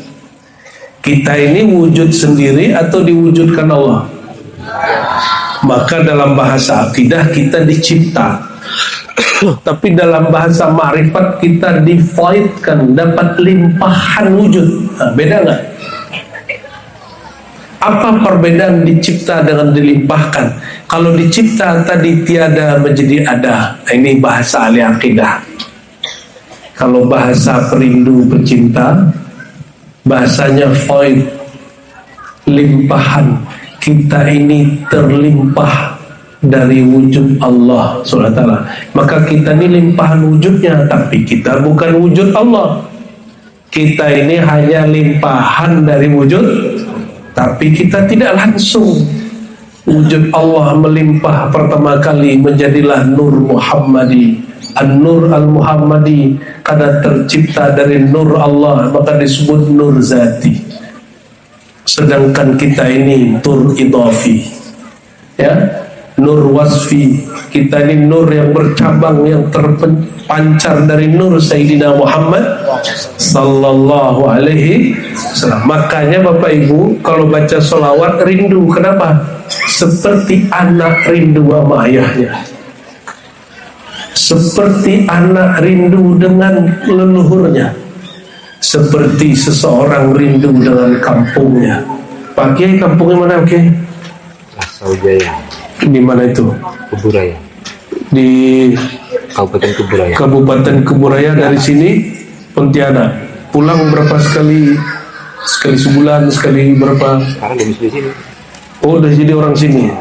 Kita ini wujud sendiri atau diwujudkan Allah? Maka dalam bahasa akidah kita dicipta, tapi dalam bahasa ma'rifat kita difaidkan, dapat limpahan wujud. Nah, beda nggak? Apa perbedaan dicipta dengan dilimpahkan? Kalau dicipta tadi tiada menjadi ada. Nah, ini bahasa ahli akidah. Kalau bahasa perindu pecinta, bahasanya faid, limpahan. Kita ini terlimpah dari wujud Allah SWT. Maka kita ini limpahan wujudnya, tapi kita bukan wujud Allah. Kita ini hanya limpahan dari wujud, tapi kita tidak langsung. Wujud Allah melimpah pertama kali menjadilah Nur Muhammadi. An-Nur Al-Muhammadi karena tercipta dari Nur Allah, maka disebut Nur Zati. Sedangkan kita ini Nur Idafi, ya, Nur Wasfi. Kita ini Nur yang bercabang, yang terpancar dari Nur Sayyidina Muhammad Sallallahu Alaihi Wasallam. Makanya Bapak Ibu kalau baca sholawat rindu. Kenapa? Seperti anak rindu sama ayahnya, seperti anak rindu dengan leluhurnya, seperti seseorang rindu dengan kampungnya. Pak Kiai, kampungnya mana Pak Kiai? Saujaya. Di mana itu? Keburaya. Di Kabupaten Keburaya. Kabupaten Keburaya. Dari sini Pontianak. Pulang berapa sekali? Sekali sebulan, sekali berapa? Sekarang di sini. Oh, udah jadi orang sini.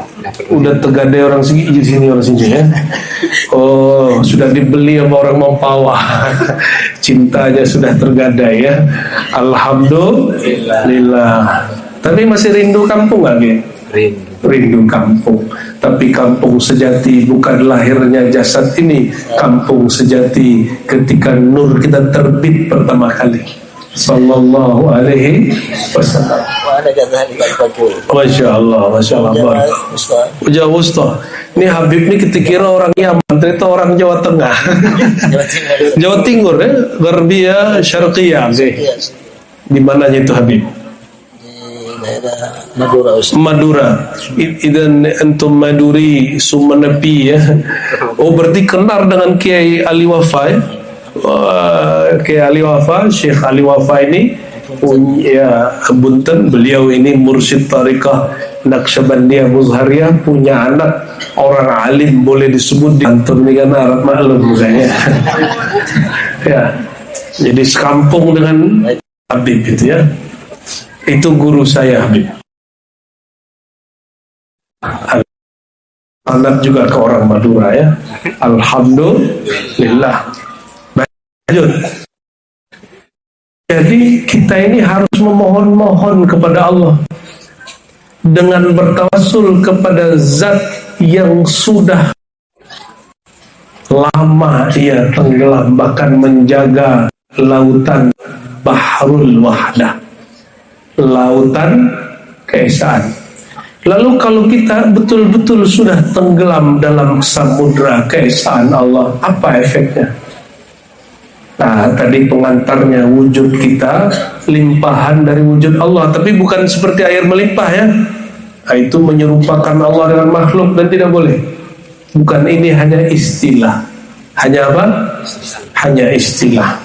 Udah tergadai orang sini, di sini orang sini ya. Oh, sudah dibeli sama orang Mampawa. Cintanya sudah tergadai ya. Alhamdulillah. Tapi masih rindu kampung lagi? Rindu kampung. Tapi kampung sejati bukan lahirnya jasad ini. Kampung sejati ketika nur kita terbit pertama kali. Sallallahu alaihi wasallam. Masya Allah, Masya Allah. Jawa Wusta. Ini Habib ini kita kira orang Yaman, ternyata orang Jawa Tengah. Jawa Timur ya, Garbia, Syarqiyah. Di mananya itu Habib? Madura. Idan antum Maduri, Sumenepi ya. Oh, berarti kenal dengan Kiai Ali Wafa ya? Kiai Ali Wafa, Syekh Ali Wafa ini punya Bunten, beliau ini mursyid tariqah Naqsyabandiyah Muzhariyah, punya anak orang alim, boleh disebut di antum ini kan Arab maklum misalnya. Ya, jadi sekampung dengan Habib itu ya. Itu guru saya Habib. Anak juga ke orang Madura ya. Alhamdulillah. Lanjut. Jadi kita ini harus memohon-mohon kepada Allah dengan bertawassul kepada zat yang sudah lama ia tenggelam, bahkan menjaga lautan Bahrul Wahdah, lautan keesaan. Lalu kalau kita betul-betul sudah tenggelam dalam samudra keesaan Allah, apa efeknya? Nah, tadi pengantarnya wujud kita limpahan dari wujud Allah, tapi bukan seperti air melimpah ya. Nah, itu menyerupakan Allah dengan makhluk dan tidak boleh. Bukan, ini hanya istilah. Hanya apa? Hanya istilah.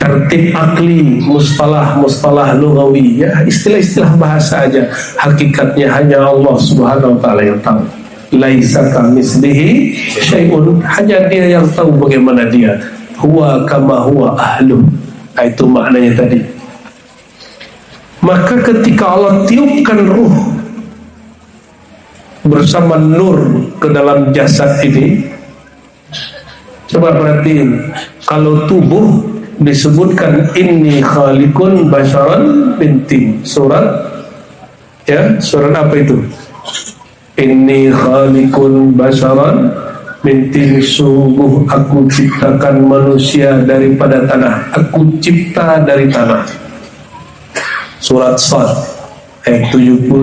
tertib akli, mustalah lughawi, ya istilah-istilah bahasa aja. Hakikatnya hanya Allah Subhanahu wa taala yang tahu. Laisa kamitslihi syai'un, hanya Dia yang tahu bagaimana Dia. Huwa kama huwa ahlu. Itu maknanya tadi. Maka ketika Allah tiupkan ruh bersama nur ke dalam jasad ini, coba perhatiin, kalau tubuh disebutkan inni khaliqun basyaran min tin. Surat apa itu? Inni khaliqun basyaran min tin, sungguh aku ciptakan manusia daripada tanah. Aku cipta dari tanah. Surat Sad ayat 70,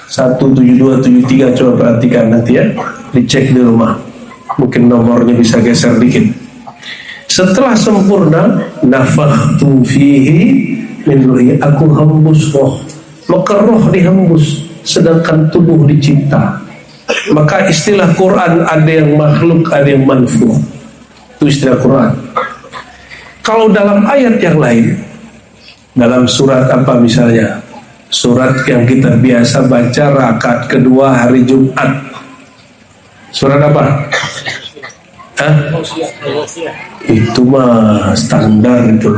172, 73. Coba perhatikan nanti ya, dicek di rumah, mungkin nomornya bisa geser dikit. Setelah sempurna, nafakhtu fihi min ruhi, aku hembus roh. Maka roh dihembus, sedangkan tubuh dicipta. Maka istilah Quran ada yang makhluk, ada yang manfukh. Itu istilah Quran. Kalau dalam ayat yang lain, dalam surat apa misalnya, surat yang kita biasa baca rakaat kedua hari Jumat, surat apa? Itu mah standar itu.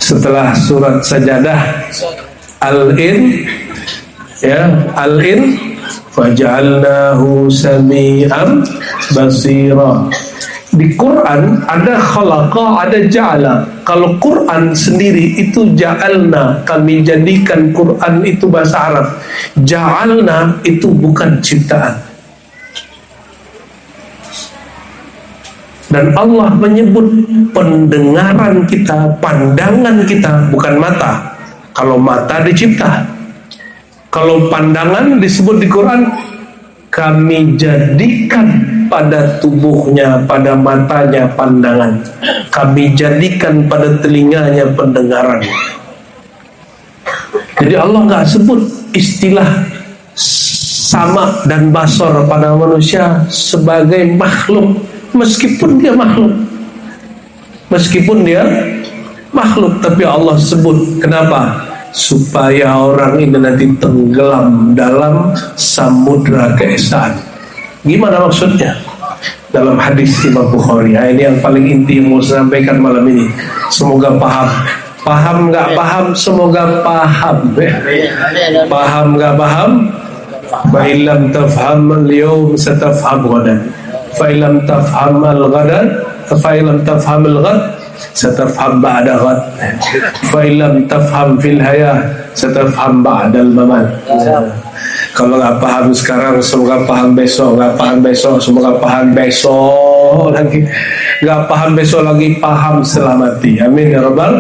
Setelah surat sajadah, Al-In, ya, Al-In, faj'alnahu sami'an basira. Di Quran ada khalaqa, ada ja'ala. Kalau Quran sendiri itu ja'alna, kami jadikan. Quran itu bahasa Arab. Ja'alna itu bukan ciptaan. Dan Allah menyebut pendengaran kita, pandangan kita, bukan mata. Kalau mata dicipta. Kalau pandangan disebut di Quran, kami jadikan pada tubuhnya, pada matanya pandangan, kami jadikan pada telinganya pendengaran. Jadi Allah nggak sebut istilah sama dan basor pada manusia sebagai makhluk, meskipun dia makhluk, tapi Allah sebut. Kenapa? Supaya orang ini nanti tenggelam dalam samudra keesaan. Gimana maksudnya? Dalam hadis Imam Bukhari. Ini yang paling inti yang mau saya sampaikan malam ini. Semoga paham. Paham nggak paham? Semoga paham. Paham nggak paham? Fa'ilam tafham al-yawm satafham ghadan. Fa'ilam tafham al-ghadan, fa'ilam tafham al-ghad, satafham ba'da ghad. Fa'ilam tafham fil hayah, satafham ba'da al-mamat. Kalau nggak paham sekarang, semoga paham besok. Nggak paham besok, semoga paham besok lagi. Nggak paham besok lagi, paham setelah mati. Amin ya rabbal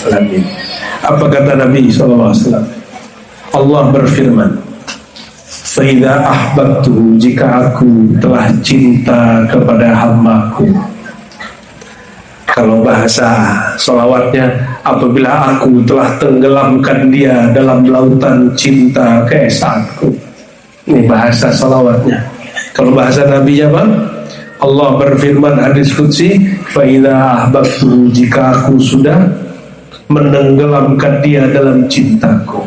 alamin. Apa kata Nabi SAW? Allah berfirman, "Fa'idha ahbabtu, jika aku telah cinta kepada hambaku." Kalau bahasa sholawatnya, apabila aku telah tenggelamkan dia dalam lautan cinta keesaanku. Ini bahasa sholawatnya. Kalau bahasa Nabi apa? Allah berfirman hadis qudsi, "Fa'idha ahbabtu, jika aku sudah menenggelamkan dia dalam cintaku."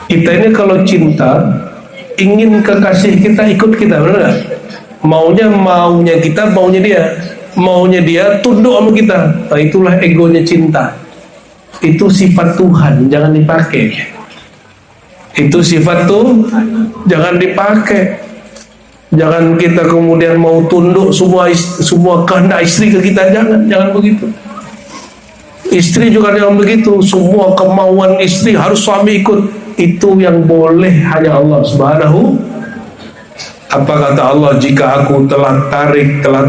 Kita ini kalau cinta, ingin kekasih kita ikut kita, benar gak? Maunya kita, maunya dia. Maunya dia tunduk sama kita. Nah, itulah egonya cinta. Itu sifat Tuhan, jangan dipakai. Itu sifat tuh jangan dipakai. Jangan kita kemudian mau tunduk semua kehendak istri ke kita, jangan begitu. Istri juga jangan begitu. Semua kemauan istri harus suami ikut. Itu yang boleh hanya Allah Subhanahu. Apa kata Allah? Jika aku telah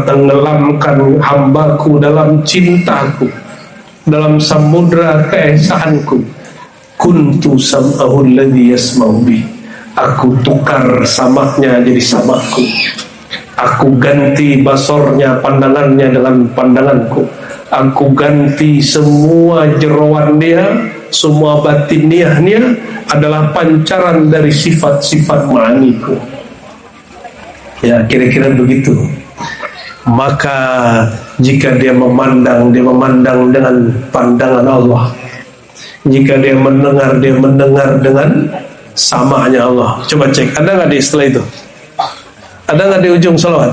tenggelamkan hambaku dalam cintaku, dalam samudra keesaanku, kuntu sam'ahu alladhi yasma'u bih. Aku tukar samaknya jadi samakku. Aku ganti basornya, pandangannya dengan pandanganku. Aku ganti semua jeroan dia, semua batiniahnya adalah pancaran dari sifat-sifat ma'aniku. Ya, kira-kira begitu. maka jika dia memandang dengan pandangan Allah. Jika dia mendengar dengan samanya Allah. Coba cek, ada nggak di setelah itu? Ada nggak di ujung salawat?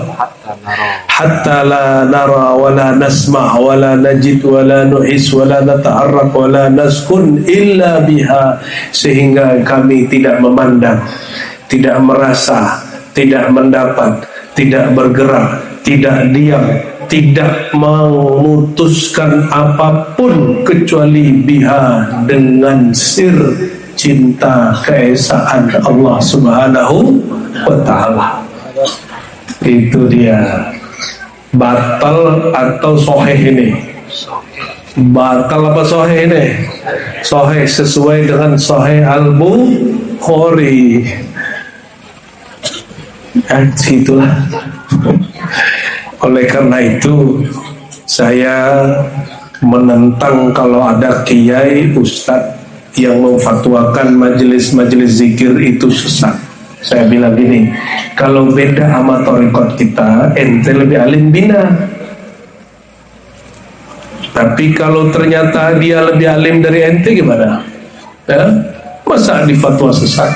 Hatta la nara wa la nasma' wa la najid wa la nuhis wa la nata'arraq wa la naskun illa biha, sehingga kami tidak memandang, tidak merasa, tidak mendapat, tidak bergerak, tidak diam, tidak memutuskan apapun kecuali biha, dengan sir cinta keesaan Allah Subhanahu wa ta'ala. Itu dia. Batal atau soheh ini? Batal apa soheh ini? Soheh sesuai dengan Sahih Al-Bukhari. Itulah. Oleh karena itu saya menentang kalau ada kiai ustadz yang memfatwakan majelis-majelis zikir itu sesat. Saya bilang gini, kalau beda sama thariqat kita, ente lebih alim bina. Tapi kalau ternyata dia lebih alim dari ente gimana? Ya? Masa di fatwa sesat?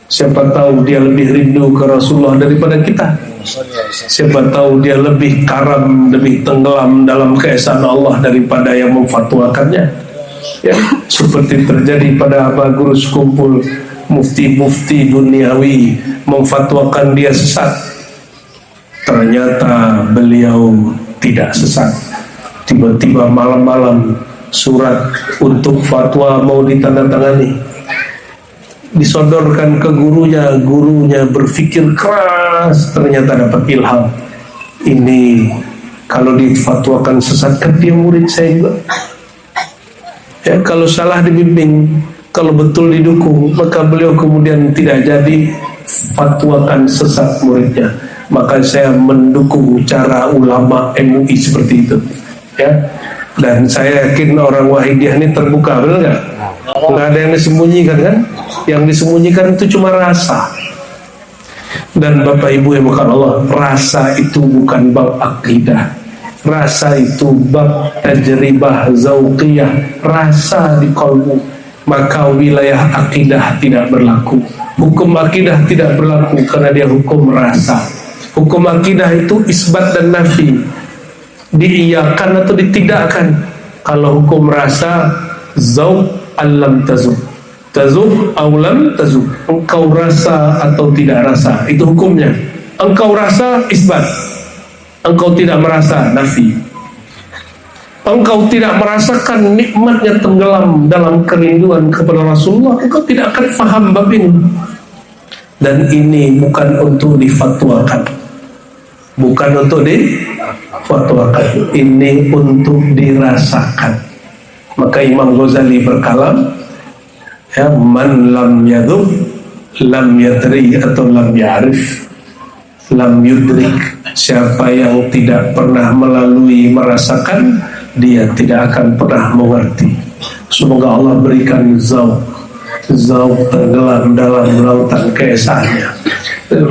Siapa tahu dia lebih rindu ke Rasulullah daripada kita. Siapa tahu dia lebih karam, lebih tenggelam dalam keesaan Allah daripada yang memfatwakannya. Ya, seperti terjadi pada Aba Guru sekumpul mufti-mufti duniawi memfatwakan dia sesat. Ternyata beliau tidak sesat. Tiba-tiba malam-malam surat untuk fatwa mau ditandatangani, disodorkan ke gurunya berpikir keras, ternyata dapat ilham. Ini kalau difatwakan sesat kan dia murid saya juga. Ya, kalau salah dibimbing, kalau betul didukung, maka beliau kemudian tidak jadi fatwakan sesat muridnya. Maka saya mendukung cara ulama MUI seperti itu. Ya, dan saya yakin orang Wahidiyah ini terbuka, benar nggak? Nggak ada yang disembunyikan kan? Yang disembunyikan itu cuma rasa. Dan Bapak Ibu yang bukan Allah, rasa itu bukan bab akidah. Rasa itu bab tajribah zauqiyah, rasa di qalbu. Maka wilayah akidah tidak berlaku. Hukum akidah tidak berlaku karena dia hukum rasa. Hukum akidah itu isbat dan nafi, diiyakan atau ditidakkan. Kalau hukum rasa, zauq alam tazuk, tazuk aulam tazuk, engkau rasa atau tidak rasa, itu hukumnya. Engkau rasa isbat, engkau tidak merasa nafi. Engkau tidak merasakan nikmatnya tenggelam dalam kerinduan kepada Rasulullah, engkau tidak akan faham bab ini. Dan ini bukan untuk difatwakan, bukan untuk difatwakan, ini untuk dirasakan. Maka Imam Ghazali berkalam, ya, man lam yadhuk lam yadri atau lam ya'rif lam yudrik. Siapa yang tidak pernah melalui merasakan, dia tidak akan pernah mengerti. Semoga Allah berikan zauq tenggelam dalam lautan keesaannya,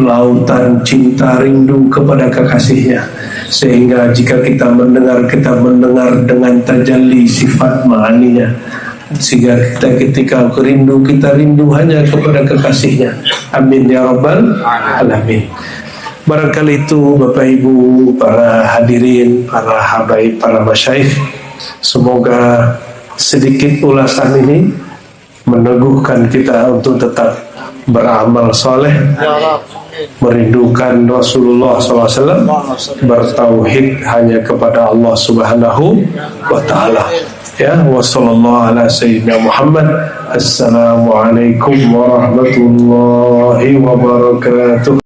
lautan cinta rindu kepada kekasihnya, sehingga jika kita mendengar dengan tajalli sifat ma'aninya, sehingga ketika rindu, kita rindu hanya kepada kekasihnya. Amin ya rabbal alamin. Barangkali itu Bapak Ibu, para hadirin, para habaib, para masyayikh, semoga sedikit ulasan ini meneguhkan kita untuk tetap beramal soleh, merindukan Rasulullah SAW, bertauhid hanya kepada Allah Subhanahu wa ta'ala. Ya, wa sallallahu ala sayyidina Muhammad. Assalamualaikum warahmatullahi wabarakatuh.